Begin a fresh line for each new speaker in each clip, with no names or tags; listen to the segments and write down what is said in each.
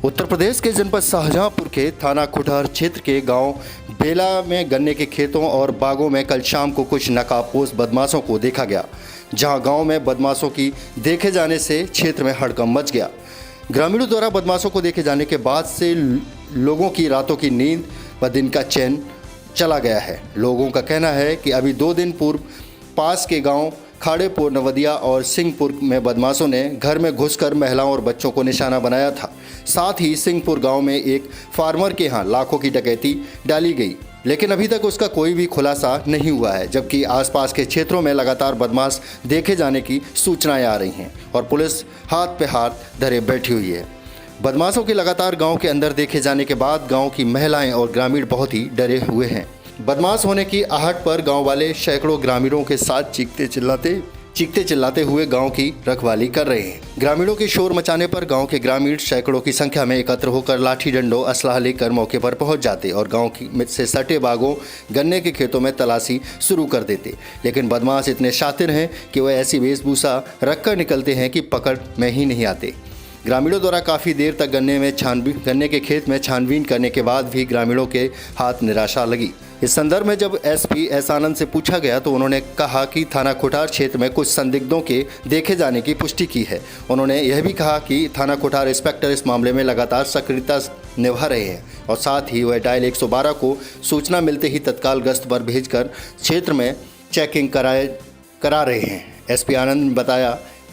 उत्तर प्रदेश के जनपद शाहजहांपुर के थाना खुटहर क्षेत्र के गांव बेला में गन्ने के खेतों और बागों में कल शाम को कुछ नकाबपोश बदमाशों को देखा गया, जहां गांव में बदमाशों की देखे जाने से क्षेत्र में हड़कंप मच गया। ग्रामीणों द्वारा बदमाशों को देखे जाने के बाद से लोगों की रातों की नींद व दिन का चैन चला गया है। लोगों का कहना है कि अभी 2 दिन पूर्व पास के गांव खाड़ेपुर, नवदिया और सिंहपुर में बदमाशों ने घर में घुसकर महिलाओं और बच्चों को निशाना बनाया था। साथ ही सिंहपुर गांव में एक फार्मर के यहाँ लाखों की डकैती डाली गई, लेकिन अभी तक उसका कोई भी खुलासा नहीं हुआ है, जबकि आसपास के क्षेत्रों में लगातार बदमाश देखे जाने की सूचनाएं आ रही हैं और पुलिस हाथ पे हाथ धरे बैठी हुई है। बदमाशों के लगातार गांव के अंदर देखे जाने के बाद गांव की महिलाएं और ग्रामीण बहुत ही डरे हुए हैं। बदमाश होने की आहट पर गांव वाले सैकड़ों ग्रामीणों के साथ चीखते चिल्लाते हुए गांव की रखवाली कर रहे हैं। ग्रामीणों के शोर मचाने पर गांव के ग्रामीण सैकड़ों की संख्या में एकत्र होकर लाठी डंडों असलाह लेकर मौके पर पहुंच जाते और गांव से सटे बागों, गन्ने के खेतों में तलाशी शुरू कर देते। लेकिन बदमाश इतने शातिर हैं कि वह ऐसी वेशभूषा रखकर निकलते हैं कि पकड़ में ही नहीं आते। ग्रामीणों द्वारा काफ़ी देर तक गन्ने के खेत में छानबीन करने के बाद भी ग्रामीणों के हाथ निराशा लगी। इस संदर्भ में जब एसपी एस आनंद से पूछा गया तो उन्होंने कहा कि थाना खुटहर क्षेत्र में कुछ संदिग्धों के देखे जाने की पुष्टि की है। उन्होंने यह भी कहा कि थाना खुटहर इंस्पेक्टर इस मामले में लगातार सक्रियता निभा रहे हैं और साथ ही वह डायल 112 को सूचना मिलते ही तत्काल गश्त पर भेजकर क्षेत्र में चेकिंग करा रहे हैं। एसपी आनंद ने बताया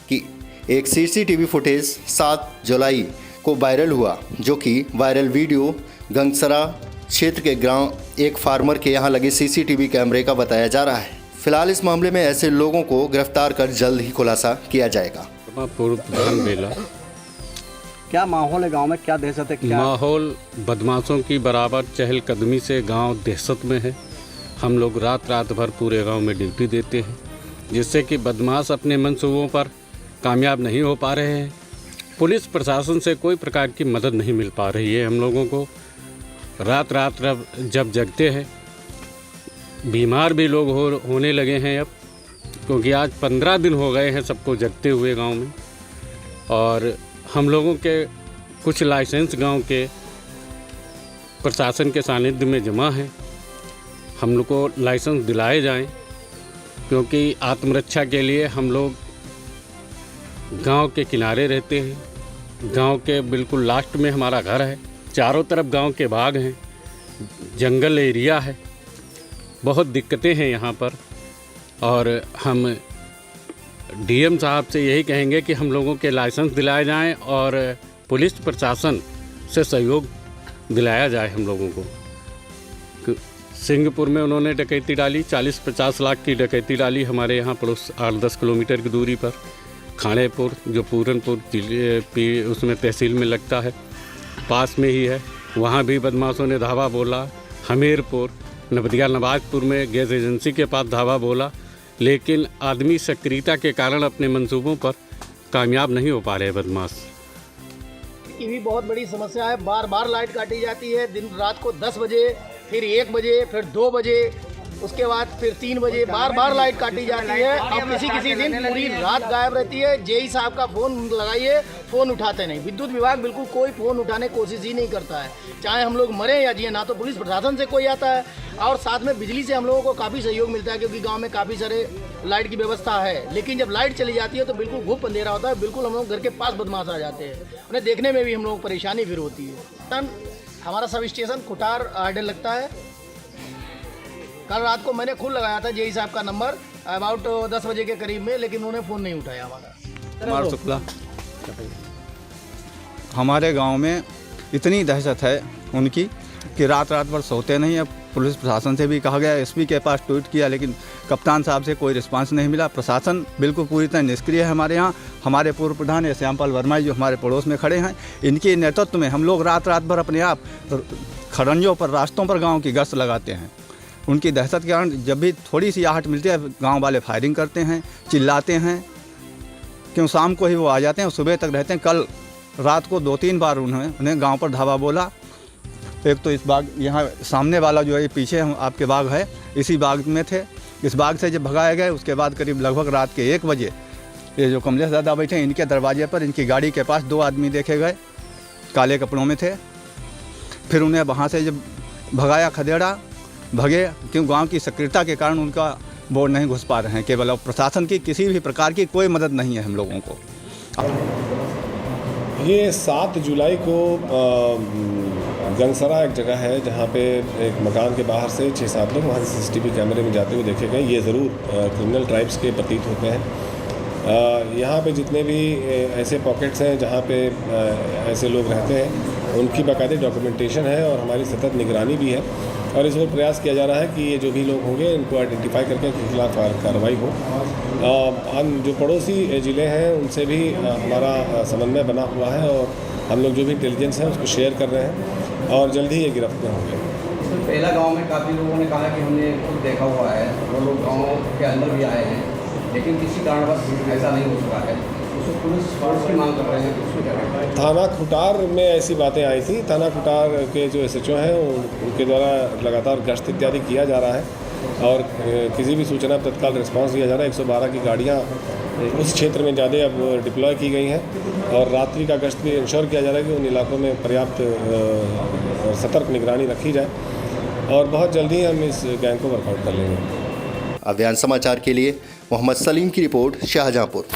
कि एक सीसीटीवी फुटेज 7 जुलाई को वायरल हुआ, जो कि वायरल वीडियो गंगसरा क्षेत्र के गांव एक फार्मर के यहां लगे सीसीटीवी कैमरे का बताया जा रहा है। फिलहाल इस मामले में ऐसे लोगों को गिरफ्तार कर जल्द ही खुलासा किया जाएगा।
पूर्व प्रधान बेला,
क्या माहौल है गांव में, क्या दहशत है? क्या
माहौल बदमाशों की बराबर चहलकदमी से गांव दहशत में है। हम लोग रात भर पूरे गांव में ड्यूटी देते हैं, जिससे कि बदमाश अपने मंसूबों पर कामयाब नहीं हो पा रहे हैं। पुलिस प्रशासन से कोई प्रकार की मदद नहीं मिल पा रही है। हम लोगों को रात जब जगते हैं, बीमार भी लोग होने लगे हैं अब, क्योंकि आज 15 दिन हो गए हैं सबको जगते हुए गांव में। और हम लोगों के कुछ लाइसेंस गांव के प्रशासन के सानिध्य में जमा हैं। हम लोग को लाइसेंस दिलाए जाएं, क्योंकि आत्मरक्षा के लिए हम लोग गांव के किनारे रहते हैं। गांव के बिल्कुल लास्ट में हमारा घर है। चारों तरफ गांव के बाग हैं, जंगल एरिया है, बहुत दिक्कतें हैं यहाँ पर। और हम डीएम साहब से यही कहेंगे कि हम लोगों के लाइसेंस दिलाए जाएं और पुलिस प्रशासन से सहयोग दिलाया जाए हम लोगों को। सिंहपुर में उन्होंने डकैती डाली, 40-50 लाख की डकैती डाली हमारे यहाँ पड़ोस 8-10 किलोमीटर की दूरी पर। खाड़ेपुर जो पूरनपुर उसमें तहसील में लगता है, पास में ही है, वहाँ भी बदमाशों ने धावा बोला। हमीरपुर, नवदिया, नवाजपुर में गैस एजेंसी के पास धावा बोला, लेकिन आदमी सक्रियता के कारण अपने मंसूबों पर कामयाब नहीं हो पा रहे बदमाश।
ये भी बहुत बड़ी समस्या है। बार बार लाइट काटी जाती है, दिन रात को 10 बजे, फिर 1 बजे, फिर 2 बजे, उसके बाद फिर 3 बजे, बार लाइट काटी जाती है। अब किसी दिन पूरी रात गायब रहती है। जेई साहब का फ़ोन लगाइए, फ़ोन उठाते नहीं। विद्युत विभाग बिल्कुल कोई फ़ोन उठाने की कोशिश ही नहीं करता है, चाहे हम लोग मरें या जिए। ना तो पुलिस प्रशासन से कोई आता है, और साथ में बिजली से हम लोगों को काफ़ी सहयोग मिलता है, क्योंकि गाँव में काफ़ी सारे लाइट की व्यवस्था है। लेकिन जब लाइट चली जाती है तो बिल्कुल घुप अंधेरा होता है, बिल्कुल हम लोग घर के पास बदमाश आ जाते हैं। उन्हें देखने में भी हम लोग परेशानी फिर होती है। हमारा सब स्टेशन खुटहर आर्डर लगता है। कल रात को मैंने खुद लगाया था जेई साहब का नंबर अबाउट 10 बजे के करीब में, लेकिन उन्होंने फ़ोन नहीं उठाया हमारा।
कुमार शुक्ला, हमारे गांव में इतनी दहशत है उनकी कि रात भर सोते नहीं। अब पुलिस प्रशासन से भी कहा गया, एसपी के पास ट्वीट किया, लेकिन कप्तान साहब से कोई रिस्पांस नहीं मिला। प्रशासन बिल्कुल पूरी तरह निष्क्रिय है हमारे यहाँ। हमारे पूर्व प्रधान श्यामपाल वर्मा जो हमारे पड़ोस में खड़े हैं, इनके नेतृत्व में हम लोग रात भर अपने आप खड़ंजों पर, रास्तों पर गाँव की गश्त लगाते हैं। उनकी दहशत के कारण जब भी थोड़ी सी आहट मिलती है, गांव वाले फायरिंग करते हैं, चिल्लाते हैं। क्यों शाम को ही वो आ जाते हैं, सुबह तक रहते हैं। कल रात को 2-3 बार उन्हें गांव पर धावा बोला। एक तो इस बाग, यहाँ सामने वाला जो है पीछे आपके बाग है, इसी बाग में थे। इस बाग से जब भगाए गए, उसके बाद करीब लगभग रात के 1 बजे ये जो कमलेश दादा बैठे हैं, इनके दरवाजे पर, इनकी गाड़ी के पास 2 आदमी देखे गए। काले कपड़ों में थे। फिर उन्हें वहाँ से जब भगाया खदेड़ा भगे, क्यों गांव की सक्रियता के कारण उनका बोर्ड नहीं घुस पा रहे हैं। केवल अब प्रशासन की किसी भी प्रकार की कोई मदद नहीं है हम लोगों को।
ये 7 जुलाई को गंगसरा एक जगह है जहाँ पे एक मकान के बाहर से 6-7 लोग वहाँ से CCTV कैमरे में जाते हुए देखे गए। ये ज़रूर क्रिमिनल ट्राइब्स के प्रतीत होते हैं। यहाँ पे जितने भी ऐसे पॉकेट्स हैं जहाँ पे ऐसे लोग रहते हैं, उनकी बाकायदे डॉक्यूमेंटेशन है और हमारी सतत निगरानी भी है। और इस पर प्रयास किया जा रहा है कि ये जो भी लोग होंगे इनको आइडेंटिफाई करके इनके खिलाफ कार्रवाई हो। हम जो पड़ोसी ज़िले हैं उनसे भी हमारा समन्वय बना हुआ है और हम लोग जो भी इंटेलिजेंस है उसको शेयर कर रहे हैं और जल्द ही ये गिरफ्त में होंगे।
सर, पहला गांव में काफ़ी लोगों ने कहा कि हमने खुद देखा हुआ है, वो लोग गांव के अंदर भी आए हैं, लेकिन किसी कारणवश ऐसा नहीं हो सका है। उसको पुलिस फोर्स की मांग कर रहे हैं, उसमें क्या कहना है?
थाना खुटार में ऐसी बातें आई थी। थाना खुटार के जो SHO हैं उनके द्वारा लगातार गश्त इत्यादि किया जा रहा है और किसी भी सूचना पर तत्काल रिस्पांस दिया जा रहा है। 112 की गाड़ियाँ उस क्षेत्र में ज़्यादा अब डिप्लॉय की गई हैं और रात्रि का गश्त भी इंश्योर किया जा रहा है कि उन इलाकों में पर्याप्त और सतर्क निगरानी रखी जाए और बहुत जल्दी हम इस गैंग को वर्कआउट कर लेंगे।
अभियान समाचार के लिए मोहम्मद सलीम की रिपोर्ट, शाहजहाँपुर।